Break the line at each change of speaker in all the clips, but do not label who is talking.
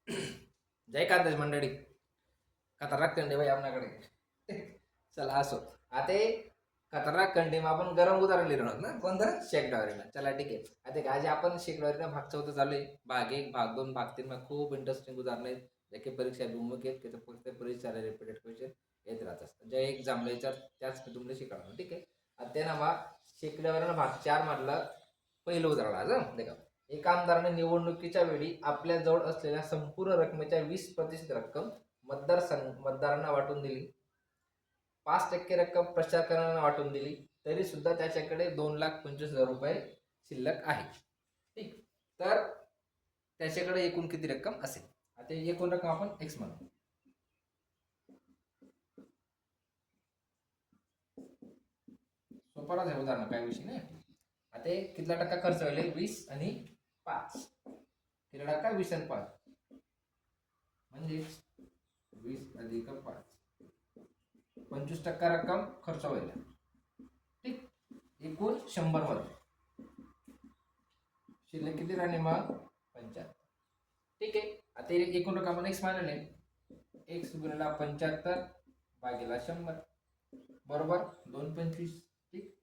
जय कांदेश मंडळी. खतरनाक कंडी भाई आपल्याकडे. चला असो आता खतरनाक कंडीમાં आपण गरम उदाहरण लिहिलो ना. कोणतं? शेकडावरीला. चला ठीक आहे. आता आज आपण शेकडावरीला भाग 4 चालू आहे. भाग 1, भाग 2, भाग 3 मध्ये खूप इंटरेस्टिंग उदाहरण आहेत. जे की परीक्षा भिमुख आहेत, की फक्त परीक्षेला रिपीटेड क्वेश्चन येत राहतात. जे एक्झामला विचार त्याच मी तुम्हाला शिकवणार. ठीक आहे. आता ना मग शेकडावरीला भाग 4 मधलं पहिलं उदाहरण आज देखा. एका आमदाराने निवडणुकीच्या वेळी आपल्या जवळ असलेल्या संपूर्ण रकमेच्या 20% रक्कम मतदारांना वाटून दिली. 5% रक्कम प्रचारकांना वाटून दिली. तरी सुद्धा त्याच्याकडे 2,25,000 रुपये शिल्लक आहे. ठीक. तर त्याच्याकडे एकूण किती रक्कम असेल? आता एकूण रक्कम आपण एक्स म्हणू. सोपा आहे उदाहरण, काय विषय नाही. आता कितला टक्का खर्च होईल? 20 आणि 5. किती टक्का? 20 आणि 5 म्हणजे 20 अधिक 5, 25% रक्कम खर्च होईल. ठीक. एकूण 100 मध्ये शिल्लक किती राहणे मग? 75. ठीक आहे. आता एकूण रक्कम आपण एक्स मानले. एक्स गुणिला 75 भागीला 100 बरोबर 225. ठीक.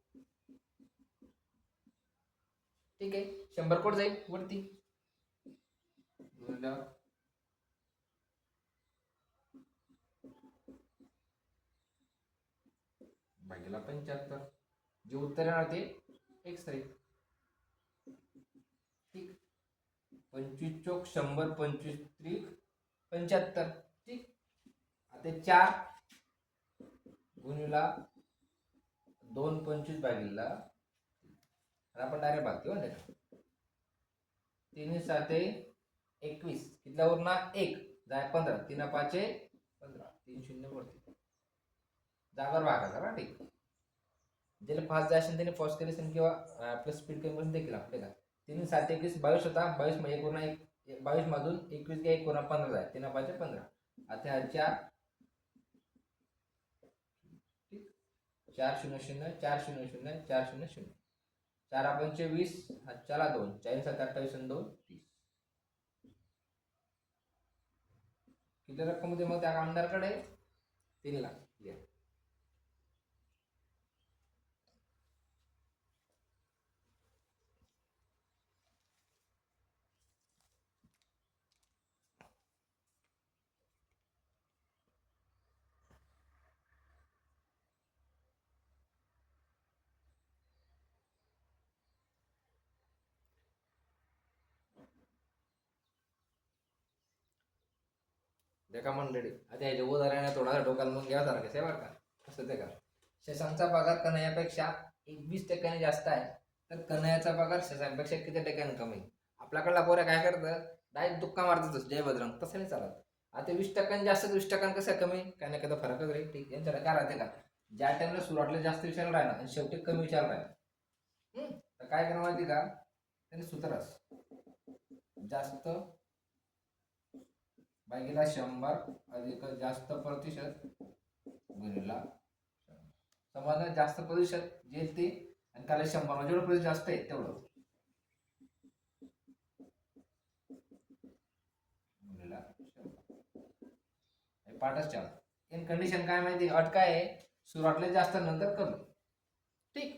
ठीक आहे. 100 कोट जाईल वरती गुणिला भागीला 75. जे उत्तर येणार ते एक्स राहील. ठीक. 25 चोक 100, 25 त्रिक 75. ठीक. आता 4 गुणिला 225 भागीला आपण डायरेक्ट भागतो ना. 3 7 21 कितला उरना 1 जाय 15, 3 5 15, 3 0 वरती जागर भागायचा ना. ठीक. ज्याला फास्ट जायचं त्याने फास्ट केले किंवा आपलं स्पीड कमी करून देखील आपल्याला 3 7 21 22 होता. 22 मध्ये 1 पूर्ण 22 मधून 21 घ्या, 1 पूर्ण 15 जाय, 3 5 15. आता 4 ठीक 4 0 0 4 0 0 4 0 0 4 आपण 20 चला 2 4 7 28 आणि 2 30. किती रक्कम होती मग त्या आमदारकडे? 3 लाख. देखा मंडळी, आता याच्या उदाहरण थोडा डोक्याला मग घ्या सारखं आहे बरं का. कसं ते का शशांकचा पगार कन्हैयापेक्षा 20% जास्त आहे, तर कन्हैयाचा पगार शशांकपेक्षा किती टक्क्याने कमी? आपल्याकडला पोऱ्या काय करतं? डायरेक्ट दुःखा मारतातच जय बजरंग. तसं नाही चालत. आता 20% जास्त 20% कसं कमी? काय ना काय फरकच राहील. ठीक. यांच्या काय राहते का ज्या टाइमला सुरुवातीला जास्त विचार राहिला आणि शेवटी कमी विचार राहिला, तर काय करणार माहिती का? त्यांनी सूत्रच जास्त भागीला 100 अधिक जास्त प्रतिशत गुणिला 100. समजा जास्त प्रतिशत जे ते आणि त्याला 100 जेवढं प्रतिशत जास्त आहे तेवढं गुणिला 100. पाठच चाल. इन कंडिशन काय माहिती? अट काय आहे? सुरुवातीला जास्त नंतर कमी. ठीक.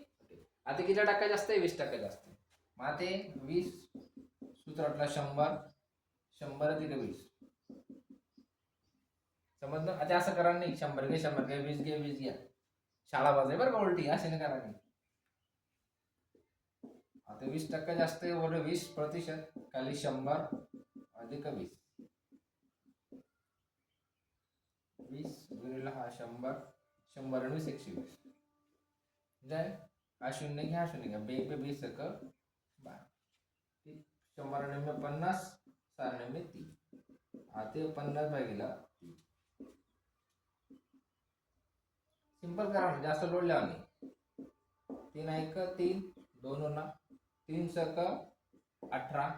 आता किती टक्का जास्त आहे? 20% जास्त आहे. मग आता 20 सूत्रातला 100 100 अधिक 20 समजलं. आता असं करा नाही 100 घे 100 घे 20 घे 20 घ्या. शाळा बाजू बरं का उलटी असे नाही करा नाही. आता 20% जास्त आहे बोल 20% खाली 100 अधिक 20. 20 गुणिला हा 100 100 आणि 20 120 जाय. हा शून्य घ्या हा शून्य घ्या बे 20 सक 12. 100 आणि 50 6 आणि 3 आता 50 भागीला 3. सिंपल करा म्हणजे जास्त लोड लावा नाही. 3 1 3 2 ना 3 सक 18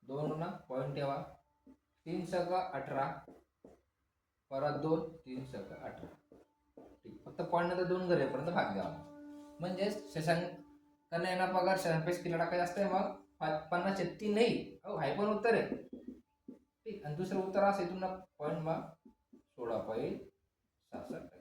2 ना पॉईंट ठेवा 3 सक 18 परत 2 3 सक 18. ठीक. फक्त पॉईंट नंतर 2 घरेपर्यंत भाग द्यावा. म्हणजे शशांक कन्हैयाना पगार शशांकपेक्षा किती टक्का जास्त आहे? मग 50 3 नाही. हाय पण उत्तर आहे. ठीक. आणि दुसरं उत्तर असं आहे तुम्हाला पॉईंट मा 16.66%.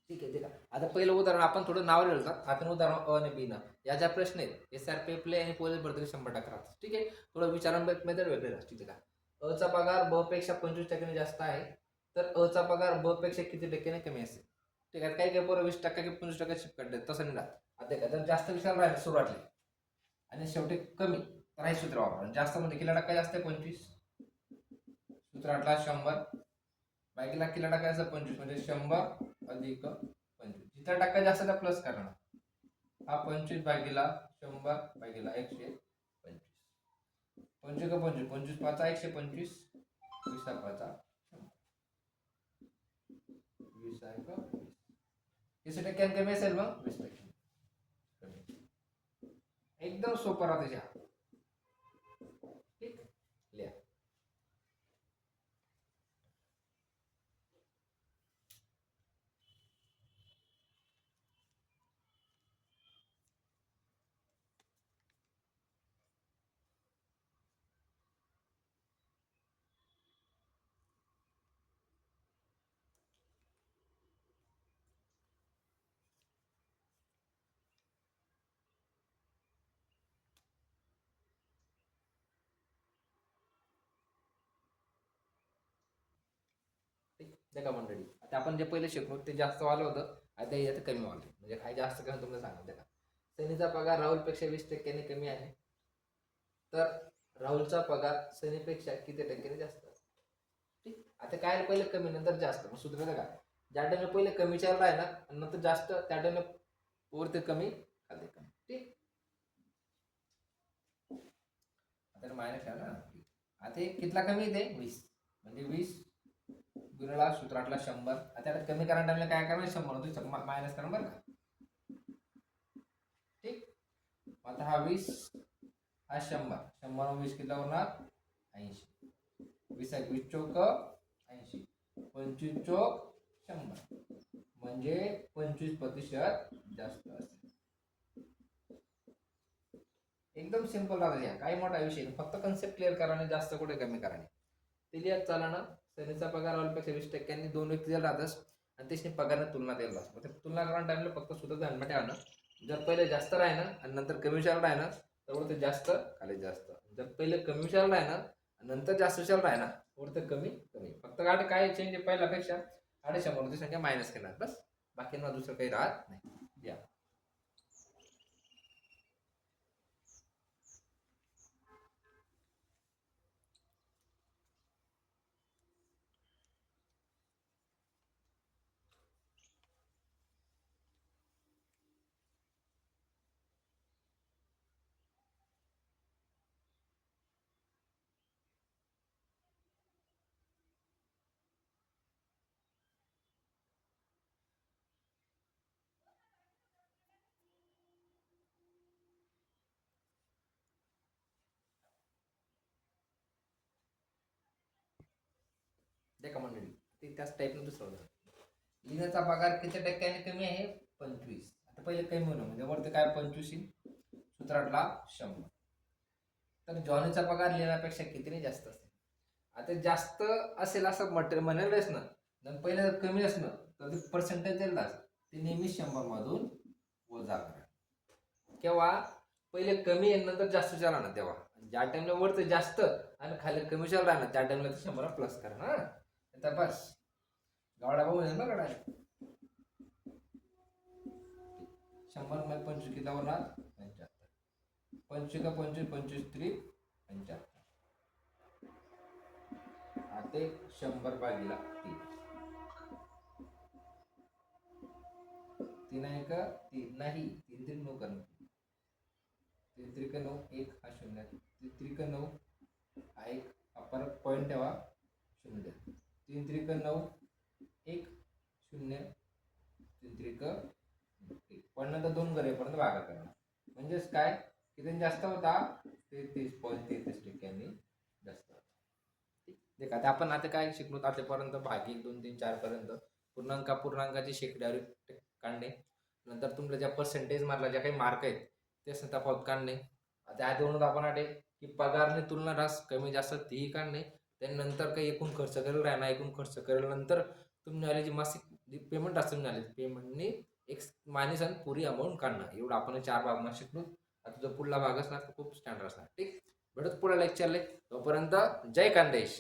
ठीक आहे, ठीक आहे. आता पहिलं उदाहरण आपण थोडं नाव लिहिलं होतं. आपण उदाहरण अ आणि बी ना या ज्या प्रश्न आहेत SRP प्ले आणि पोलीस भरती 100% राहतात. ठीक आहे. थोडं विचारांबाबत मेथड वेगळे राहते. ठीक आहे का. अ चा पगार ब पेक्षा 25% जास्त आहे, तर अ चा पगार ब पेक्षा किती टक्क्याने कमी असेल. ठीक आहे. काही काही पोरं 20% की 25% शिफ्ट करतात, तसं नाही राहत. आता का जर जास्त विचार राहिला सुरुवातला आणि शेवटी कमी, तर हे सूत्र वापरा. जास्त म्हणजे किती टक्का जास्त आहे 25, सूत्रातला 100 बाकीला किती टाकायचं 25 म्हणजे 100 अधिक 25. जिथं टक्का जास्त त्या प्लस करणार. हा 25 भागीला 100 भागीला 125. 25 का 25 25 पाचा 125, 20 पाचा 20 आहे का 20. किती टक्क्याने कमी असेल मग 20%. एकदम सोपं राहते हा. ठीक लिहा. देखा मंडळी, आता आपण जे पहिले शिकलो ते जास्त वालं होतं, आता यात कमी वालं. म्हणजे काय जास्त काय तुम्हाला सांगा. देखा सनीचा पगार राहुलपेक्षा 20% कमी आहे, तर राहुलचा पगार सनीपेक्षा किती टक्क्याने जास्त आहे. ठीक. आता काय पहिले कमी नंतर जास्त, मग सूत्र का ज्या टाइमला पहिले कमी चालला आहे ना नंतर जास्त, त्या टाइमला वरती कमी खाली कमी. ठीक. आता मायनस ठेवा ना. आता कितला कमी येते 20 म्हणजे 20 गुणिला सूत्रातला 100. आता कमी करण्याच्या टाइमला काय करणार 100 होतो मायनस करणार बरं का. ठीक. आता हा 20 हा 100 100 20 किती होणार 80. 20 20 चौक 80, 25 चौक 100 म्हणजे 25% जास्त असेल. एकदम सिंपल राहते. काही मोठा विषय नाही, फक्त कन्सेप्ट क्लिअर करा आणि जास्त कुठे कमी करा. ते लिहात चाला ना. सनीचा पगार राहुलपेक्षा 20% दोन व्यक्ती जर राहतच आणि त्याची पगाराने तुलना द्यायला लागतो. तुलना करण्याच्या टाइमला फक्त सुद्धा ध्यान ठेवा ना. जर पहिले जास्त राही ना आणि नंतर कमी विचार राही ना तर ते जास्त खाली जास्त. जर पहिले कमी विचार राही ना नंतर जास्त विचार राही ना तर कमी कमी. फक्त काय चेंज आहे पहिल्यापेक्षा 150 संख्या मायनस केला बस, बाकी दुसरं काही राहत नाही. या देखा मंडळी, ते त्याच टाईपनं दुसरं होतं. लिनाचा पगार किती टक्क्याने कमी आहे 25. आता पहिले कमी होणं म्हणजे वरती काय 25 सूत्रातला 100. तर जॉनीचा पगार लिनापेक्षा कितीने जास्त असेल. आता जास्त असेल असं मटेरियल म्हणायलाच ना पहिले जर कमी असणं तर ते पर्सेंटेज दिला ते नेहमी 100 मधून वजा करा. केव्हा पहिले कमी आहे नंतर जास्त चला ना तेव्हा. ज्या टाइमला वरती जास्त आणि खाली कमी चल राहा ना त्या टाइमला ते 100 प्लस करा ना. आता बस गावडा भाऊ म्हणजे ना गडा 100 मध्ये 25 किती होणार 75. 25 का 25 25 3 75. आता 100 भागीला 3. 3 आहे का 3 नाही 3 3 9 करणार. 3 त्रिक 9 1 हा 0. 3 त्रिक 9 हा 1 हा परत पॉईंट ठेवा 0. 3 त्रिक 9, 1 0 3 त्रिक 1. पण नंतर 2 करेपर्यंत भागाकार करणार. म्हणजेच काय, किती जास्त होता 33.33% जास्त होता. ठीक आहे, आपण आता काय शिकलो आतापर्यंत, भागिक 2 3 4 पर्यंत पूर्णांकाची शेकड्यावर काढणे. नंतर तुमच्या ज्या पर्सेंटेज मधला ज्या काही मार्क आहेत ते तफावत काढणे. त्यातूनच आपण आले की पगारने तुलना रास कमी जास्त तीही काढणे. त्यानंतर काही एकूण खर्च करेल राहणार, एकूण खर्च करेल नंतर तुम्ही जी मासिक पेमेंट असते मिळाले पेमेंटनी एक मायनस आणि पुरी अमाऊंट काढणं. एवढं आपण 4 भाग शिकलो. आता जो पुढला भाग असणार तो खूप स्टँडर्ड असणार. ठीक, भेटत पुढे लेक्चरले. तोपर्यंत जय खानदेश.